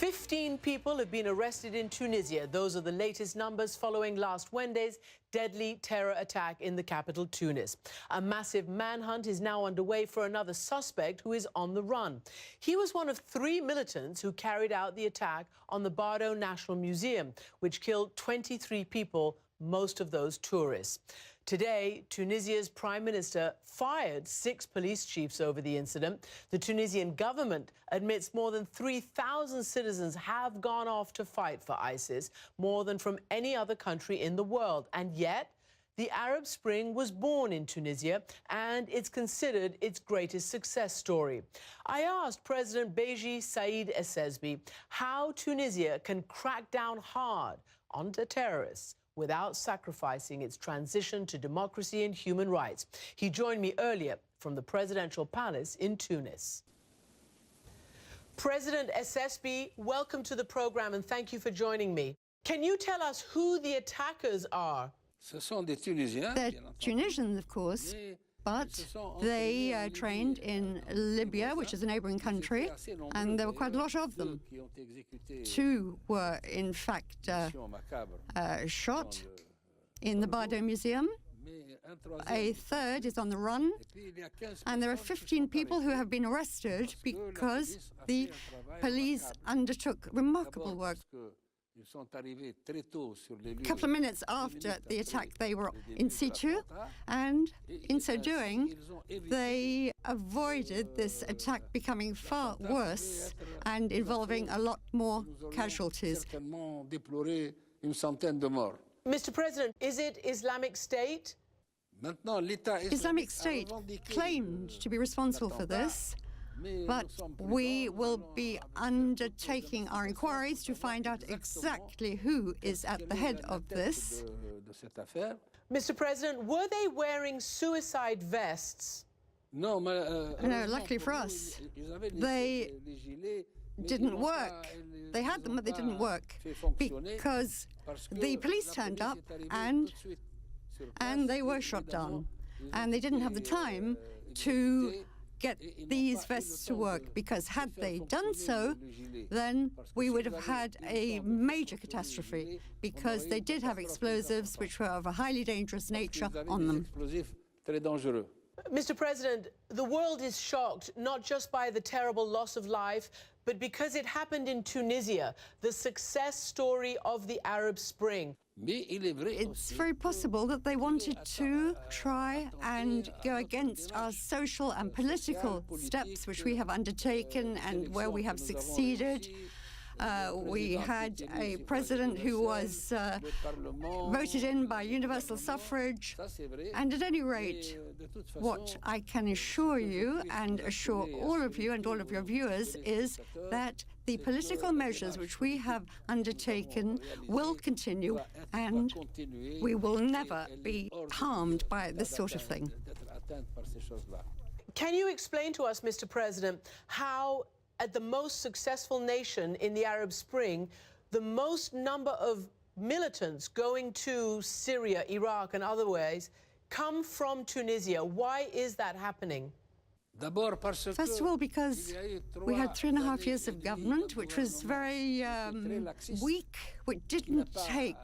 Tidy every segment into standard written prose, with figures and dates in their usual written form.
15 people have been arrested in Tunisia. Those are the latest numbers following last Wednesday's deadly terror attack in the capital, Tunis. A massive manhunt is now underway for another suspect who is on the run. He was one of 3 militants who carried out the attack on the Bardo National Museum, which killed 23 people, most of those tourists. Today, Tunisia's Prime Minister fired 6 police chiefs over the incident. The Tunisian government admits more than 3,000 citizens have gone off to fight for ISIS, more than from any other country in the world. And yet, the Arab Spring was born in Tunisia, and it's considered its greatest success story. I asked President Beji Said Essebsi how Tunisia can crack down hard on the terrorists without sacrificing its transition to democracy and human rights. He joined me earlier from the presidential palace in Tunis. President Essebsi, welcome to the program and thank you for joining me. Can you tell us who the attackers are? They're Tunisians, of course, but they trained in Libya, which is a neighbouring country, and there were quite a lot of them. 2 were, in fact, shot in the Bardo Museum. A 3rd is on the run, and there are 15 people who have been arrested because the police undertook remarkable work. A couple of minutes after the attack, they were in situ, and in so doing, they avoided this attack becoming far worse and involving a lot more casualties. Mr. President, is it Islamic State? Islamic State claimed to be responsible for this, but we will be undertaking our inquiries to find out exactly who is at the head of this. Mr. President, were they wearing suicide vests? No, luckily for us, they didn't work. They had them, but they didn't work because the police turned up and they were shot down. And they didn't have the time to get these vests to work, because had they done so, then we would have had a major catastrophe, because they did have explosives which were of a highly dangerous nature on them. Mr. President, the world is shocked not just by the terrible loss of life, but because it happened in Tunisia, the success story of the Arab Spring. It's very possible that they wanted to try and go against our social and political steps which we have undertaken and where we have succeeded. We had a president who was voted in by universal suffrage, and at any rate, what I can assure you and assure all of you and all of your viewers is that the political measures which we have undertaken will continue, and we will never be harmed by this sort of thing. Can you explain to us, Mr. President, how at the most successful nation in the Arab Spring, the most number of militants going to Syria, Iraq and other ways come from Tunisia? Why is that happening? First of all, because we had 3.5 years of government, which was very weak, which didn't take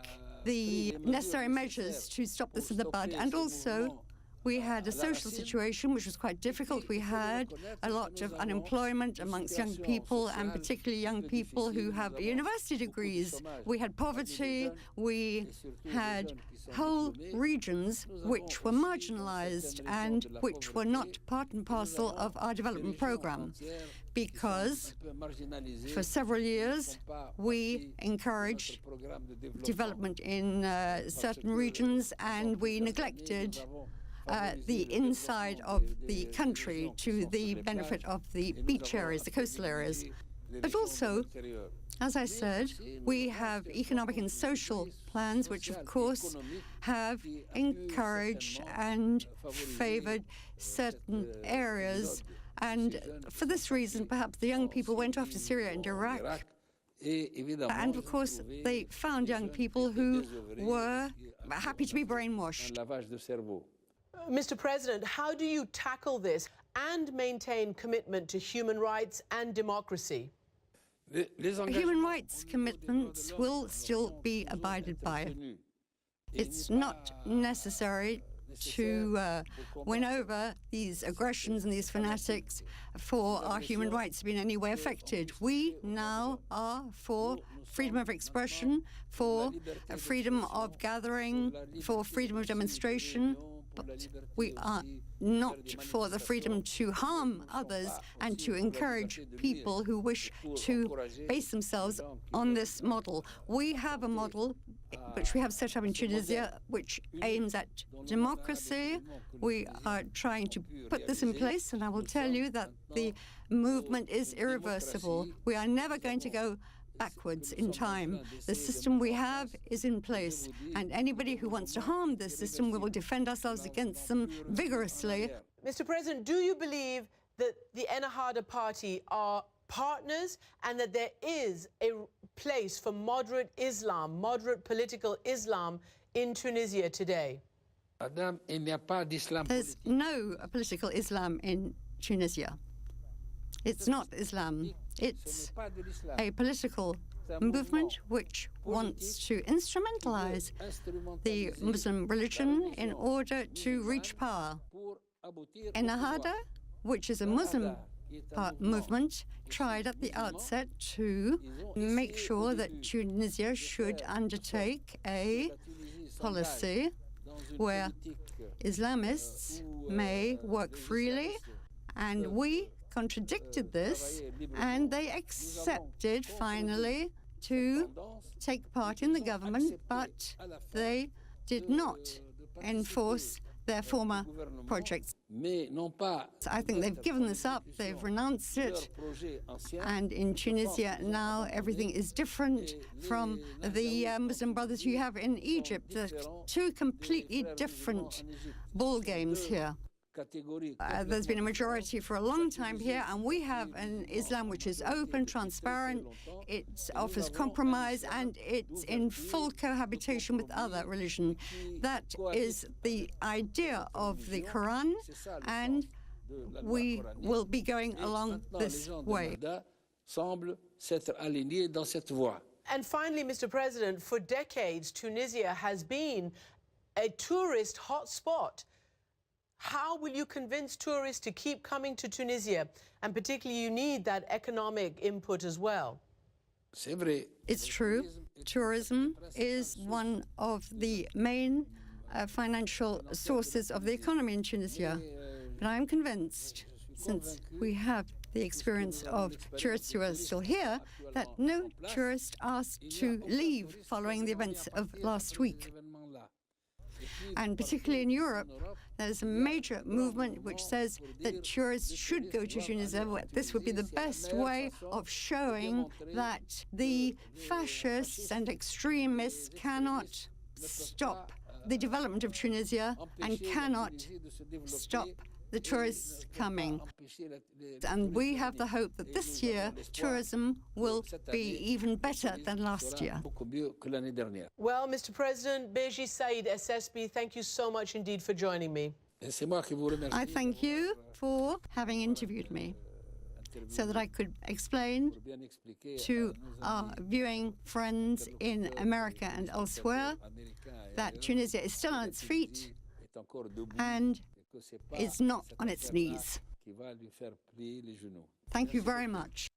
the necessary measures to stop this in the bud, and also we had a social situation which was quite difficult. We had a lot of unemployment amongst young people, and particularly young people who have university degrees. We had poverty. We had whole regions which were marginalized and which were not part and parcel of our development program, because for several years we encouraged development in certain regions, and we neglected the inside of the country to the benefit of the beach areas, the coastal areas. But also, as I said, we have economic and social plans which, of course, have encouraged and favoured certain areas. And for this reason, perhaps the young people went off to Syria and Iraq. And, of course, they found young people who were happy to be brainwashed. Mr. President, how do you tackle this and maintain commitment to human rights and democracy? Human rights commitments will still be abided by. It's not necessary to win over these aggressions and these fanatics for our human rights to be in any way affected. We now are for freedom of expression, for freedom of gathering, for freedom of demonstration, but we are not for the freedom to harm others and to encourage people who wish to base themselves on this model. We have a model which we have set up in Tunisia, which aims at democracy. We are trying to put this in place, and I will tell you that the movement is irreversible. We are never going to go backwards in time. The system we have is in place, and anybody who wants to harm this system, we will defend ourselves against them vigorously. Mr. President, do you believe that the Ennahda Party are partners and that there is a place for moderate Islam, moderate political Islam in Tunisia today? There's no political Islam in Tunisia. It's not Islam. It's a political movement which wants to instrumentalize the Muslim religion in order to reach power. Ennahda, which is a Muslim movement, tried at the outset to make sure that Tunisia should undertake a policy where Islamists may work freely, and we contradicted this, and they accepted finally to take part in the government, but they did not enforce their former projects. I think they've given this up, they've renounced it, and in Tunisia now everything is different from the Muslim Brothers you have in Egypt. There's two completely different ball games here. There's been a majority for a long time here, and we have an Islam which is open, transparent, it offers compromise, and it's in full cohabitation with other religions. That is the idea of the Quran, and we will be going along this way. And finally, Mr. President, for decades, Tunisia has been a tourist hotspot. How will you convince tourists to keep coming to Tunisia? And particularly, you need that economic input as well. It's true. Tourism is one of the main financial sources of the economy in Tunisia. But I'm convinced, since we have the experience of tourists who are still here, that no tourist asked to leave following the events of last week. And particularly in Europe, there's a major movement which says that tourists should go to Tunisia. This would be the best way of showing that the fascists and extremists cannot stop the development of Tunisia and cannot stop the tourists coming. And we have the hope that this year tourism will be even better than last year. Well, Mr. President, Beji Said, SSB, thank you so much indeed for joining me. I thank you for having interviewed me so that I could explain to our viewing friends in America and elsewhere that Tunisia is still on its feet and is not on its knees. Thank you very much.